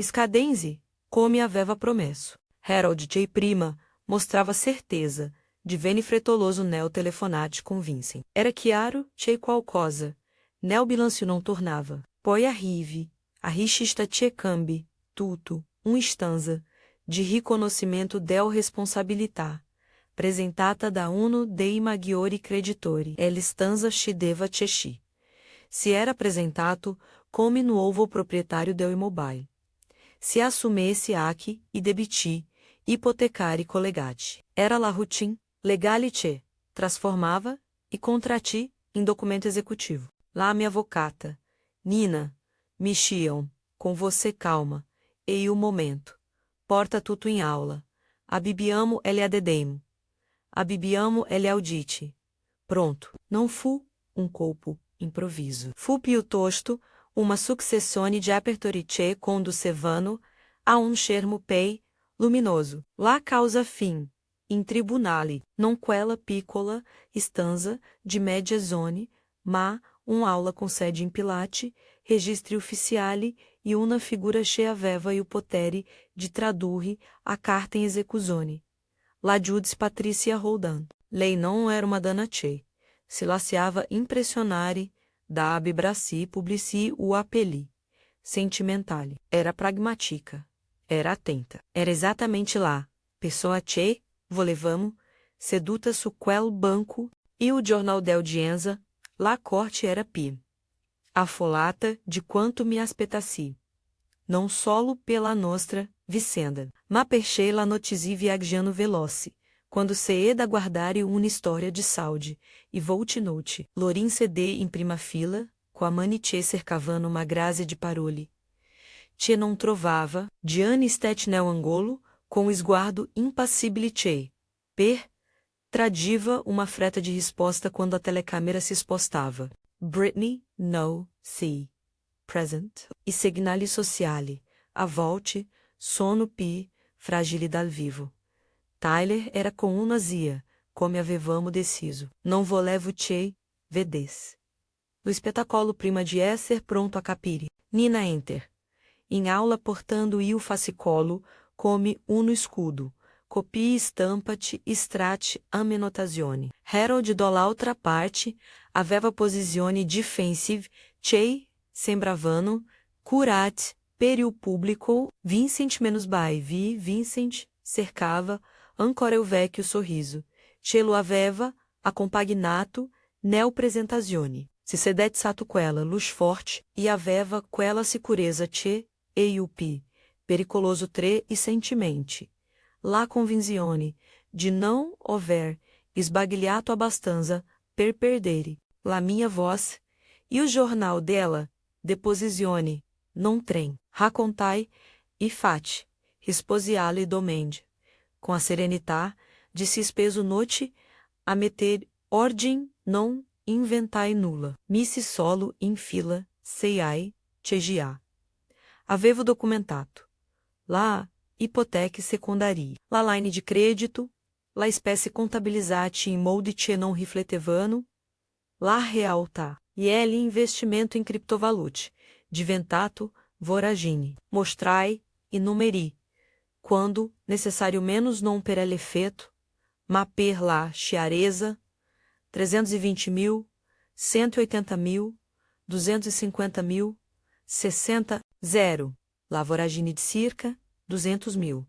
Scadenzi, come aveva promesso. Harold J. Prima, mostrava certeza, divenne frettoloso nel telefonate com Vincent. Era chiaro, che qualcosa. Nel bilancio não tornava. Poi arrive, a richista che cambi, tutto, stanza, de riconoscimento del responsabilità, presentata da uno dei maggiori creditori. Stanza scedeva cechi. Se era apresentato come nuovo proprietário del immobile. Se assumesse aqui e debiti, hipotecari collegati. Era la routine, legale che, transformava, e contrati, em documento executivo. Lá minha avocata, Nina, mexiam, com você calma, e o momento. Porta tudo em aula. Abibiamo ele adedemo. Abibiamo ele audite. Pronto. Não fu, um colpo, improviso. Fu piuttosto, uma successione de apertorice conducevano a um schermo pei, luminoso. La causa fim, in tribunale, non quella piccola, stanza, de media zone, ma, aula com sede in Pilate, registri ufficiali e una figura che aveva il potere de tradurre a carta em execuzione. La Judice Patricia Roldan. lei não era uma dana che. Se lasciava impressionare da abibraci publici o apeli. Sentimentale. Era pragmática. Era atenta. Era exatamente lá. Pessoa che, volevamo, seduta su quel banco, e o jornal de audienza, la corte era pi. Affolata de quanto me aspetassi. Non solo pela nostra vicenda, ma perché la notizie viaggiano veloce, quando se è da guardare una storia di saúde, e volte note, Lorin cede in prima fila, com a mani che cercavano uma grazia de parole. Che non trovava, Gianni stet nel angolo, com o esguardo impassibile che, per, tradiva uma freta de resposta quando a telecâmera se expostava. Britney, no, si. Present. E segnali sociali, a volte, sono pi, fragile dal vivo. Tyler era com una zia, come avevamo deciso. Não volevo che, vedes. No espetáculo prima de esser pronto a capire. Nina enter. Em aula portando il fascicolo, come uno escudo. Copie stampati strati amenotazione. Harold dall'altra parte, aveva posizione difensive, che, sembravano, curati, per il pubblico, Vincent menos by vi, Vincent, cercava, ancora il vecchio sorriso. Ce lo aveva, accompagnato, nel presentazione. Si sedette sato quella, luz forte, e aveva quella sicurezza che, e o pi, pericoloso tre e sentimente. La convinzione, de não hover, sbagliato abbastanza, per perdere, la mia voz, e o jornal dela, deposizione, non trem, raccontai, e fate, risposiale domende, com a serenità, de se speso noite, a meter ordem, non inventai nulla, missi solo in fila, seiai, cegiá. Avevo documentato. Lá, hipoteca secundaria. La line de crédito, la espécie contabilizate in molde che non rifletevano, la realtà. E ele investimento em criptovalute, diventato, voragine, mostrai, e numeri, quando, necessário menos non per l'effetto, ma per la chiarezza, 320 mil, 180 mil, 250 mil, 60, 0, la voragine de circa, 200 mil.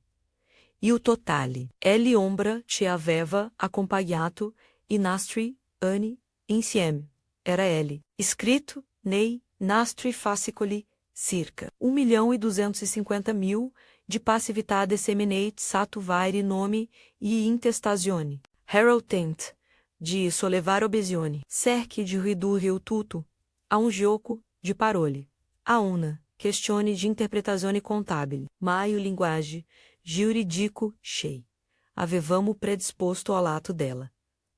E o totale, L ombra che aveva accompagnato, i nastri, anni, insieme, era L, escrito, nei, nastri fascicoli, circa, 1.250.000, de passivitate seminate sato vaire nome e intestazione. Harold Tent, de sollevare obesione, cerchi de ridurre il tutto, a un gioco, de parole, a una, questione de interpretazione contabile, maio linguagem, giuridico, chei. Avevamo predisposto ao lato dela.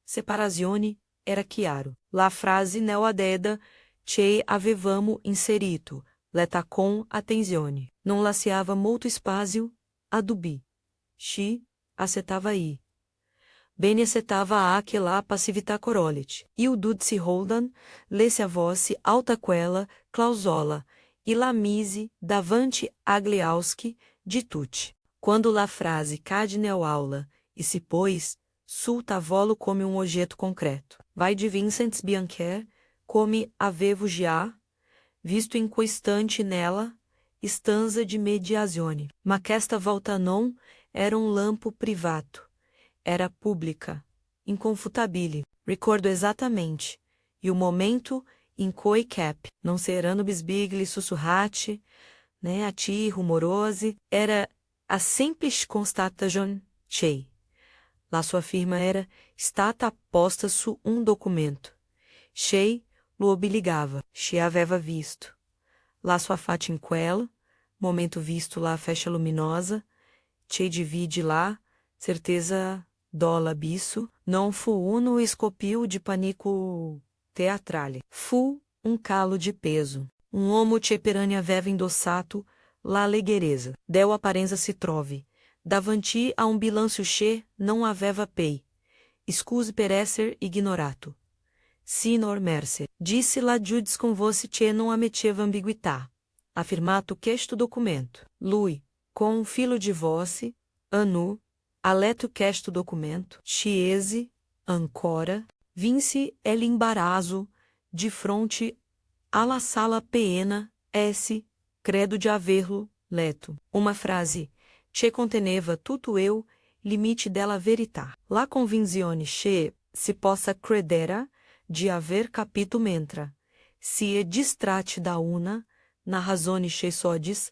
Separazione, era chiaro. La frase neo adeda, che avevamo inserito, leta com attenzione. Non lasciava molto spazio, a dubi. Chi, acetava i. Bene acetava a que la passività corolit. E o dudsi holdan, lesse a voce alta quella, clausola, e la mise, davanti agliauski, di tutti. Quando la frase cade nel aula, e se pôs, sul tavolo come um objeto concreto. Vai de Vincent Biancher, come avevo já, visto in questante nela, stanza de mediazione. Ma questa volta non, era um lampo privato. Era pública, inconfutabile. Ricordo exatamente. E o momento in cui cap, non serano bisbigli sussurrati, né, a ti rumorose, era a simples constatazione, che. Lá sua firma era, stata apposta su um documento. Che lo obligava, che aveva visto. Lá sua fatia in quello, momento visto lá a fecha luminosa, che divide lá, certeza dola bisso, não fu uno escopio de panico teatrale. Fu um calo de peso. Um homo che perane aveva indossato, la leggerezza. Deu apparenza si trovi. Davanti a um bilancio che não aveva pei. Scuse per esser ignorato. Signor Mercer, disse la giudice con voce che non ammetteva ambiguità. Afirmato questo documento. Lui, com um filo de voce, anu, aleto questo documento, chiese, ancora, vince el embarazo, de fronte alla sala piena, credo de haverlo leto. Uma frase, che conteneva tutto eu, limite della verità. La convinzione che si possa credere di aver capito mentre si è distratti da una, na ragione che sodes,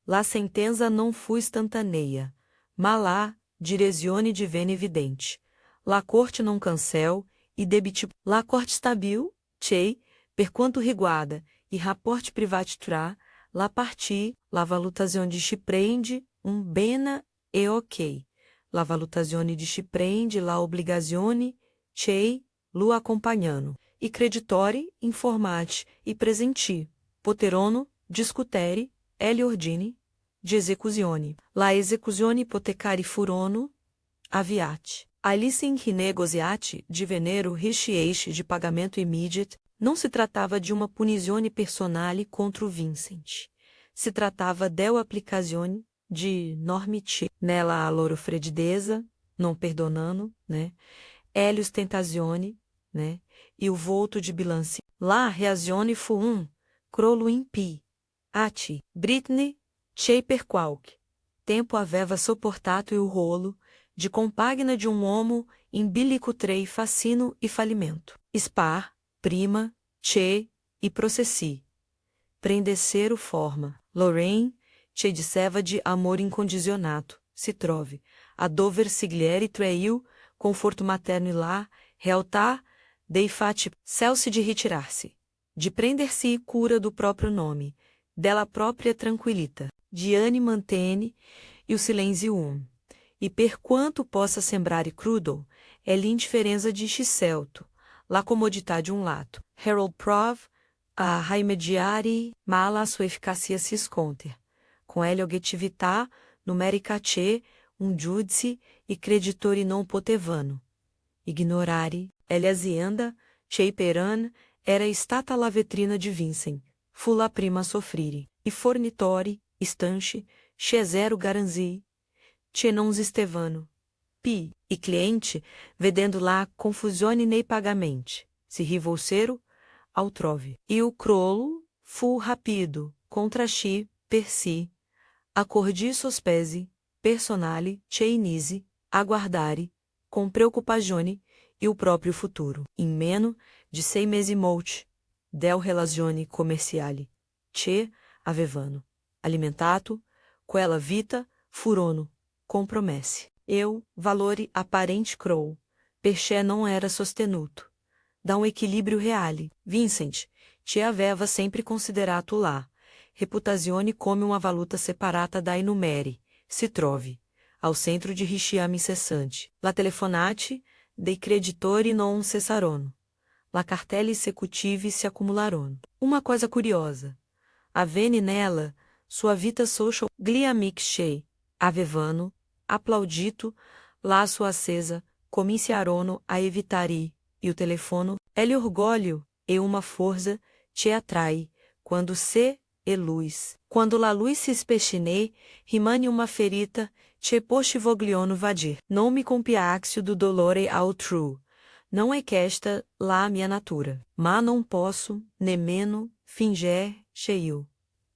la sentenza non fu istantanea, ma la direzione divenne evidente. La corte non cancel, e debite la corte stabil, che, per quanto riguarda, e rapporte privati tra, la partie, la valutazione di ci prende, bene e ok. La valutazione di ci prende la obbligazione, che, lo acompanhando. I creditori, informati, e presenti, poterono, discutere, ele ordine, de execuzione. La execuzione ipotecari furono, aviate. Alice em renegociate, de venero richieste de pagamento immediate, não se tratava de uma punizione personale contra o Vincent. Se tratava della applicazione de norme T. Nella a loro freddezza, non perdonando, né? Helios tentazione, né? E o volto de bilance. La reazione fu crollo in pi. Ati, Britney, chei per qualche tempo aveva sopportato o rolo, de compagna de homo in bilico trei fascino e falimento. Spar, prima, che, e processi. Prendessero forma. Lorraine, che disseva de amor incondicionato, se trove. A dover sigliere traiu, conforto materno e lá, realtar, dei fati, celse de retirar-se. De prender-se cura do próprio nome, della própria tranquillita. Diane mantene, e o silêncio e per quanto possa sembrar crudo, é l'indiferenza de Chiselto, la comodità de lato. Harold prove a remediare, ma la sua eficácia se esconde. Com ele oggettività, numerica che, giudice e creditori non potevano. Ignorare, ele azienda, che peran, era stata la vetrina de Vincent, fu la prima a soffrire, e fornitori, estanche, che zero garanzi, che non Estevano. Pi, e cliente, vedendo lá confusione nei pagamenti, se rivolsero, altrove. E o crollo fu rapido, contra chi, per si, accordi sospesi, personale, che inisi, aguardare, com preoccupazione, e o próprio futuro. In meno de 6 mesi molti, del relazioni commerciali, che avevano, alimentato, quella vita, furono, compromesse. Eu, valore apparente crow, perché não era sostenuto. Da equilíbrio reale. Vincent, te aveva sempre considerato lá. Reputazione come uma valuta separata da numeri, se trove, ao centro de richiamo incessante. La telefonate, dei creditori non cessarono. La cartelle executive se acumularono. Uma coisa curiosa. Avene nela, sua vita social gliamic chei, avevano, aplaudito, laço acesa, cominciarono a evitare, e o telefono, ele orgulho, e uma forza, te atrai, quando se, e luz. Quando la luz se spechinei, rimane uma ferita, te posti vogliono vadir. Non mi compiaxio do dolore altrui. Não é que esta, lá minha natura. Ma não posso, nemeno, finger, cheio.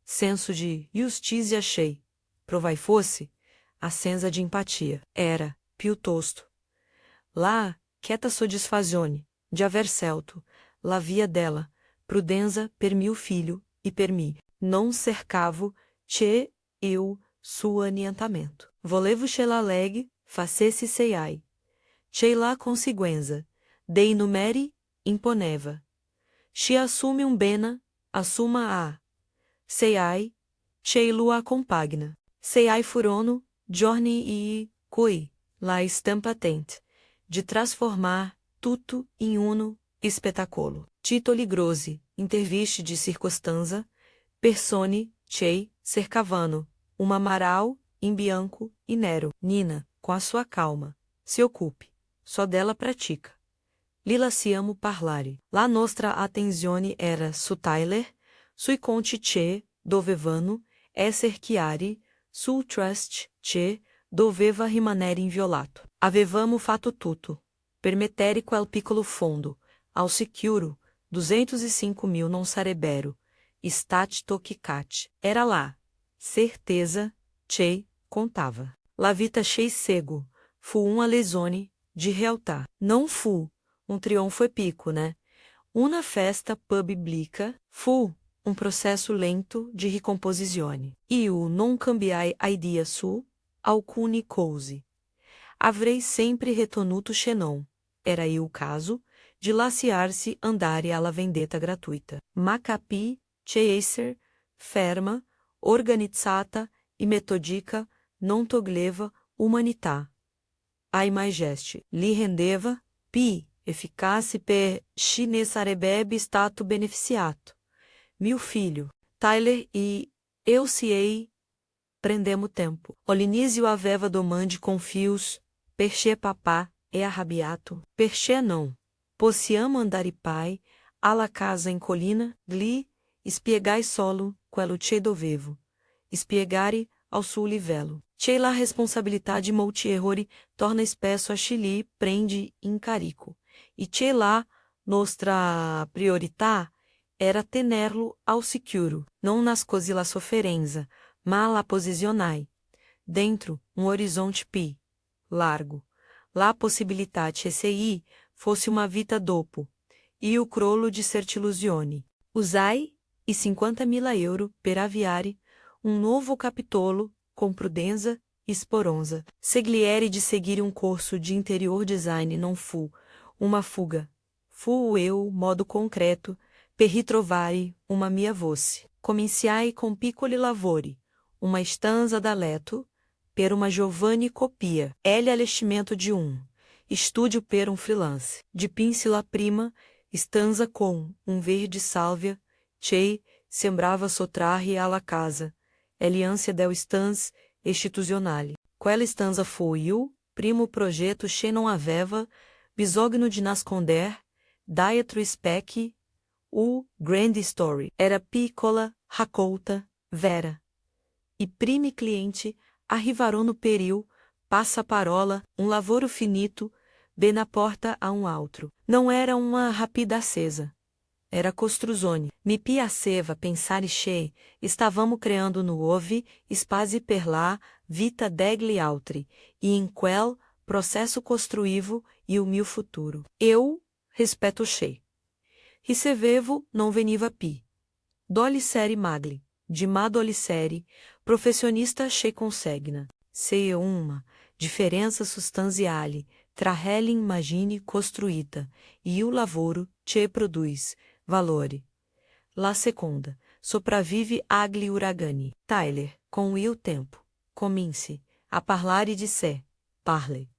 Senso de justiça achei. Provai fosse, a senza de empatia. Era, piuttosto. Lá, quieta soddisfazione, de aver celto, la via dela, prudenza per mio filho, e per mi. Non cercavo, che, eu, suo anientamento. Volevo che la leg, facesse seiai. Che la conseguenza, dei numeri, imponeva. Che assume bena, assuma a. Seiai, che lo accompagna. Seiai furono, giorni e, coi, la estampa tente, de transformar, tutto in uno, spettacolo. Titoli grossi, interviste de circostanza, persone, chei, cercavano, uma amaral, in bianco, e nero. Nina, com a sua calma, se ocupe, só dela pratica. Lila siamo parlare. La nostra attenzione era su Tyler, sui conti che, dovevano, esser chiari, sul trust che, doveva rimanere inviolato. Avevamo fatto tutto. permettere quel piccolo fondo, ao sicuro, 205.000 non sarebbero, stati toccati. Era lá. Certeza, Che, contava. La vita Che cego, fu uma lezione, de realtà. Não fu, triunfo épico, né? Una festa publica, fu, processo lento de ricomposizione. Io non cambiai idea su, alcune cose. Avrei sempre retenuto che non. Era aí o caso, de lasciar-se andare alla vendetta gratuita. Ma capì, che esser, ferma, organizzata e metodica, non toglieva umanità. Ai mais gesti, li rendeva, pi, efficace per chi ne sarebbe stato beneficiato. Meu filho, Tyler e eu siei, prendemo tempo. Olinísio aveva domande com fios, perché papá é arrabiato, perché não. Possiamo andare pai, alla casa in colina, gli, spiegai solo, quello che dovevo. Spiegare ao suo livello. Che la responsabilidade molti errori torna spesso a Chili prende incarico. E che la nostra priorità era tenerlo ao sicuro, não nas cose la sofferenza, ma la posizionai. Dentro, horizonte pi, largo. La possibilidade SI fosse uma vita dopo, e o crollo di certilusione. Usai, e 50.000 euro per avviare, novo capitolo, com prudenza e sporonza. Segliere de seguir curso de interior design não fu, uma fuga. Fu eu, modo concreto, per ritrovare uma mia voce. Cominciai com piccoli lavori, uma stanza da letto, per uma Giovanni copia, L allestimento de estúdio per freelance, de pincila prima, stanza com verde sálvia, che, sembrava sottrarre alla casa, l'ansia del stanza istituzionale. Quella stanza foi il primo progetto che non aveva bisogno di nasconder, dietro specchi, o grande story. Era piccola, raccolta, vera. I primi clienti arrivarono per il passaparola, lavoro finito, bem na porta a altro. Não era uma rapida acesa. Era costruzone. Mi piaceva pensare che stavamo creando nuovi spazi per la vita degli altri, e in quel processo costruivo il mio futuro. Eu respeto che. Ricevevo non veniva pi. Dolicere magli, de ma dolicere, professionista che consegna. Se uma diferença sostanziale tra l'immagine costruita e o lavoro che produz valore. La seconda, sopravvive agli uragani. Tyler, com il tempo, cominci a parlare di sé, parle.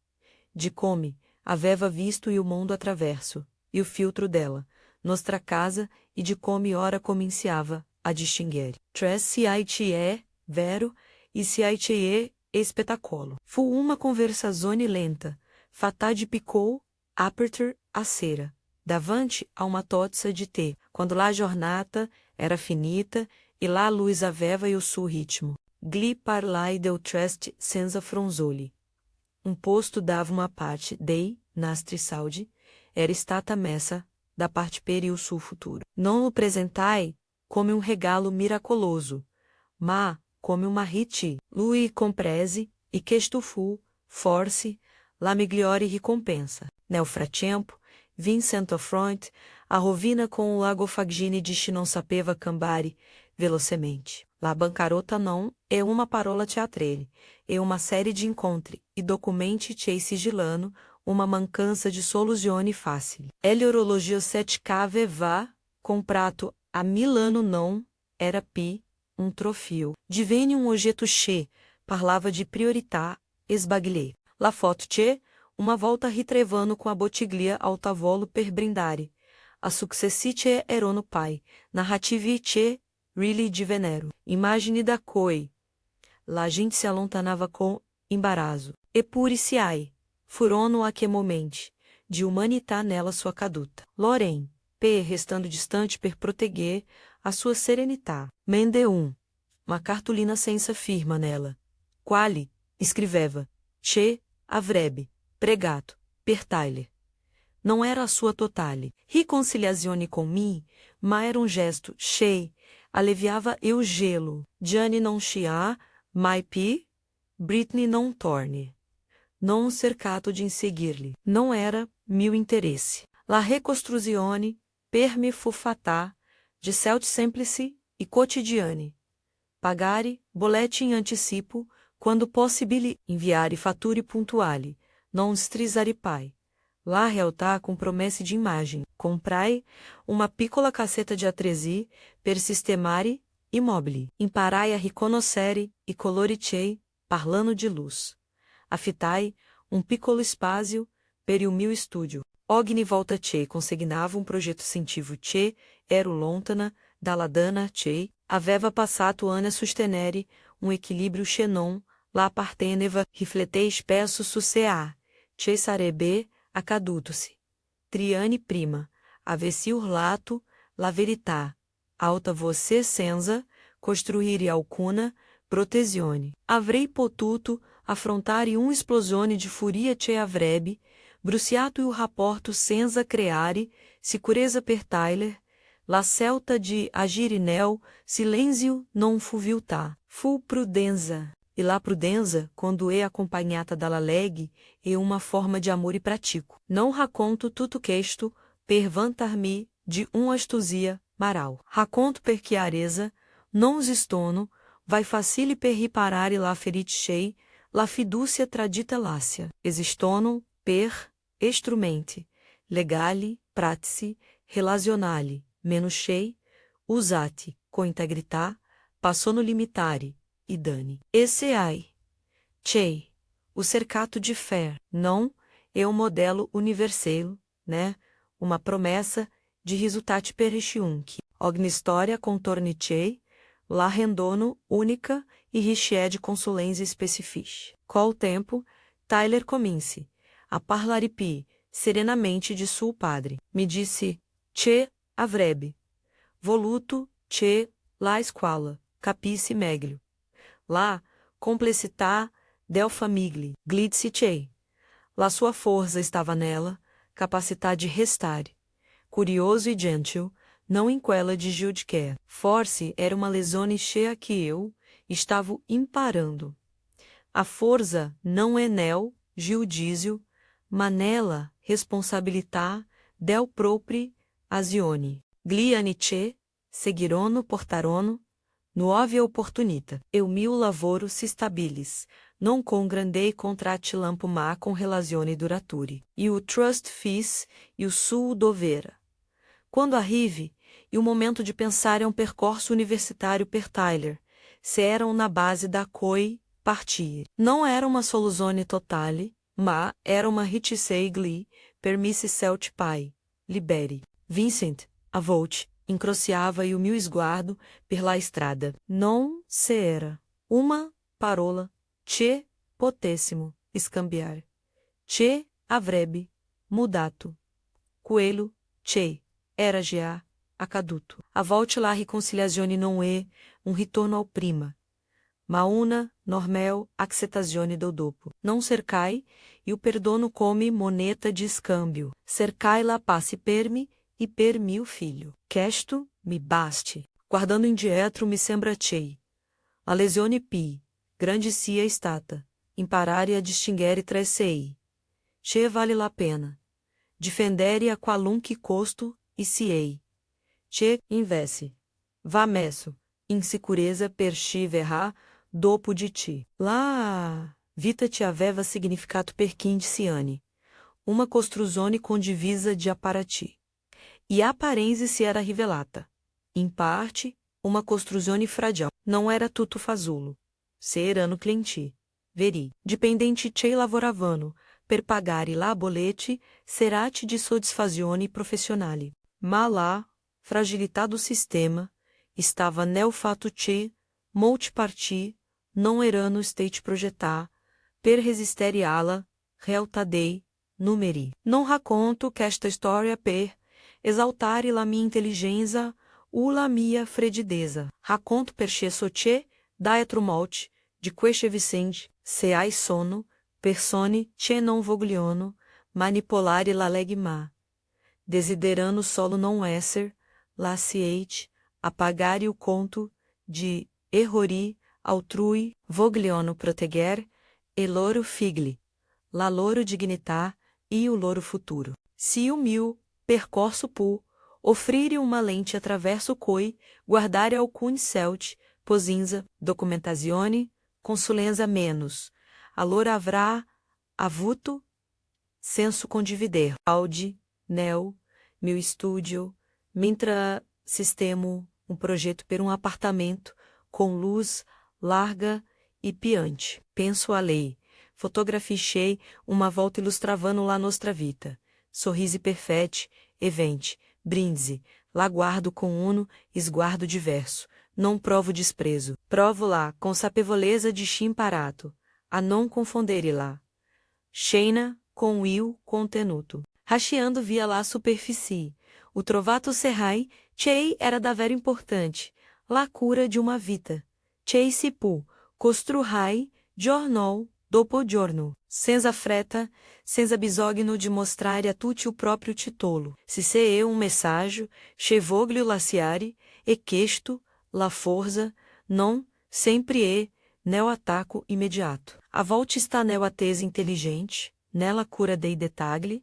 De come aveva visto il mondo attraverso, e o filtro dela, nostra casa e de come ora cominciava a distinguere. Tres se é vero e se é spettacolo. Fu uma conversazione lenta, fatà de picou, aperture a cera, davanti a uma tozza de tè, quando la giornata era finita e la luz aveva il suo ritmo. Gli parlai del trust senza fronzoli. Posto dava uma parte dei nastri saudi, era stata messa da parte per il suo futuro. Non lo presentai come regalo miracoloso, ma come uma riti. Lui comprese e questo fu, forse, la migliore ricompensa. Nel frattempo, Vincent Affront, a rovina com o lago Fagine de non sapeva cambare velocemente. La bancarota não é uma parola teatrele, é uma série de incontri e documenti che sigilano uma mancança de soluzione facile. Ele orologio 7K veva, comprato a Milano não, era pi, trofio. Divenne oggetto che, parlava de priorità, esbaglie. La foto che, uma volta ritrevando com a bottiglia al tavolo per brindare. A successi che erono pai, narrativi che, really de venero. Immagine da coi. La gente se allontanava com embarazo. Eppure se ai, furono a que momenti, de humanità nella sua caduta. Lorraine, per restando distante per proteger a sua serenità. Mende uma cartolina senza firma nela. Quali, escreveva, che, avrebbe, pregato, per Tyler. não era a sua totale riconciliazione com me, ma era um gesto, che, aliviava eu gelo, Gianni non scia, mai pi, Britney non torne. Non cercato de inseguir-lhe, não era meu interesse. La recostruzione, per me fu fatà, de celt semplice e quotidiane. Pagare, boletim in anticipo, quando possibile, inviare fatture puntuali, non strisare pai. La realtà com promessa de imagem. Comprai uma piccola cassetta de atresi per sistemare immobili. Imparai a riconoscere e coloricei, parlando de luz. Affitai piccolo spazio per il mio studio. Ogni volta che consegnava progetto cientifico che ero lontana dalla dana che aveva passato anni a sostenere equilíbrio che non la apparteneva rifletei spesso su se che sarebbe accaduto-se. Triane prima, avessi urlato la verità, alta você senza, costruire alcuna protezione. Avrei potuto affrontare esplosione di furia che avrebbe, bruciato il rapporto senza creare sicurezza per Tyler, la scelta di agire nel silenzio non fu viltà, fu prudenza. E la prudenza, quando é acompanhada dalla legge, é uma forma de amor e pratico. Não racconto tutto questo per vantar-me de astucia maral. Racconto per chiarezza, non esistono, vai facile per riparare la ferite la fiducia tradita lácia. Esistono, per, strumenti, legali, pratici, relazionali, menos chei, usati, com integrità, passono limitare, e dane. Esse ai. Chei, o cercato de fé, não é um modelo universal, né? Uma promessa de risultati periunque. Ogni storia contorni chei, la rendono única e richiede consulenza specifiche. Com o tempo, Tyler cominci a parlare pi serenamente de suo padre. Me disse, che avrebbe voluto che la scuola capisse meglio. La complessità del famiglie glidsi che. La sua força estava nela, capacidade de restare. Curioso e gentil, não em quella de giudicar. Forse era uma lesone cheia que eu estava imparando. A forza não é nel giudizio, ma nella responsabilità del propri azioni. Gli anni che seguirono portarono nuove opportunità. E o mio lavoro si stabilis, non con grandei contratti lampo ma con relazioni duraturi. E o trust fis e o suo dovere. Quando arrive, e o momento de pensar percorso universitário per Tyler, se eram na base da cui partir. Não era uma soluzione totale, ma era uma riticei gli, permissi celt pai, liberi. Vincent, a volte, incrociava e o mio sguardo per la estrada. Non se era uma parola, che potessimo scambiar. Che avrebbe mudato. Coelho, che era já accaduto. A volte la riconciliazione non è ritorno ao prima, ma una normale accettazione do dopo. Non cercai e o perdono come moneta de scambio. Cercai la pace per me e per mio figlio. Questo mi basti. Guardando indietro mi sembra chei. A lesione pi, grande sia stata, imparare a distinguere tra sei. Che vale la pena. Difendere a qualunque costo e siei. Che invesse. Va messo. Insicurezza per chi verrà dopo di ti. La vita ti aveva significato per Ciane. Uma costruzione condivisa de apparati. E a aparência se era rivelata. In parte, uma costruzione fragile. Não era tutto fazulo. Se erano clienti. Veri. Dipendente che lavoravano, per pagare la bollette, serati di soddisfazione professionale. Ma la fragilità do sistema estava nel fato che molti parti non erano stati progetar per resistere alla realtà dei numeri. Non racconto questa storia per exaltare la mia intelligenza o la mia freddezza. Racconto perché so che dietro molti di queste vicende se hai sono persone che non vogliono manipolare la legma. Desiderando solo non esser, laciate, apagare o conto, de errori, altrui, vogliono proteger, e loro figli, la loro dignità e o loro futuro. Se o mio percorso pu, offrire uma lente attraverso cui, guardare alcun selt, posinza, documentazione, consulenza menos, allora avrà avuto senso condivider. Audi, Neo, meu estúdio, Mintra Sistemo, projeto per apartamento, com luz larga e piante. Penso a lei. Fotografichei uma volta ilustravando la nostra vita. Sorrisi perfetti, eventi, brindisi, lá guardo com uno, esguardo diverso. Não provo desprezo. Provo lá, com sapevoleza de chimparato, a não confondere lá. Sheina, com il contenuto. Racheando via lá superfície. O trovato serrai, chei era davvero importante. La cura de uma vita. Chei si pu, costruhai, giornal, dopo giorno. Senza fretta, senza bisogno de mostrare a tutti o próprio titolo. Se se eu messaggio, che voglio lasciare, e questo, la forza, non, sempre nel ataco imediato. A volta está nel attesa inteligente, nella cura dei dettagli,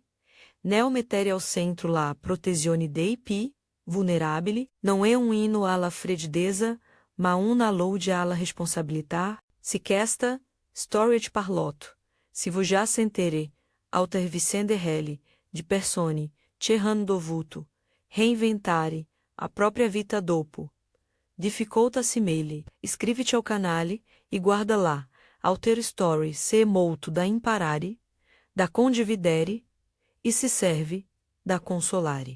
nel mettere ao centro la protezione dei pi, vulnerabili, não é hino alla freddezza, ma una lode alla responsabilità, se questa, storage parlotto, se vos já sentere, alter vicende heli, de persone, cerrando dovuto, reinventare, a própria vita dopo. Difficolta-se mele, iscrive-te ao canale, e guarda lá, alter story se molto da imparare, da condividere, e se serve, da consolare.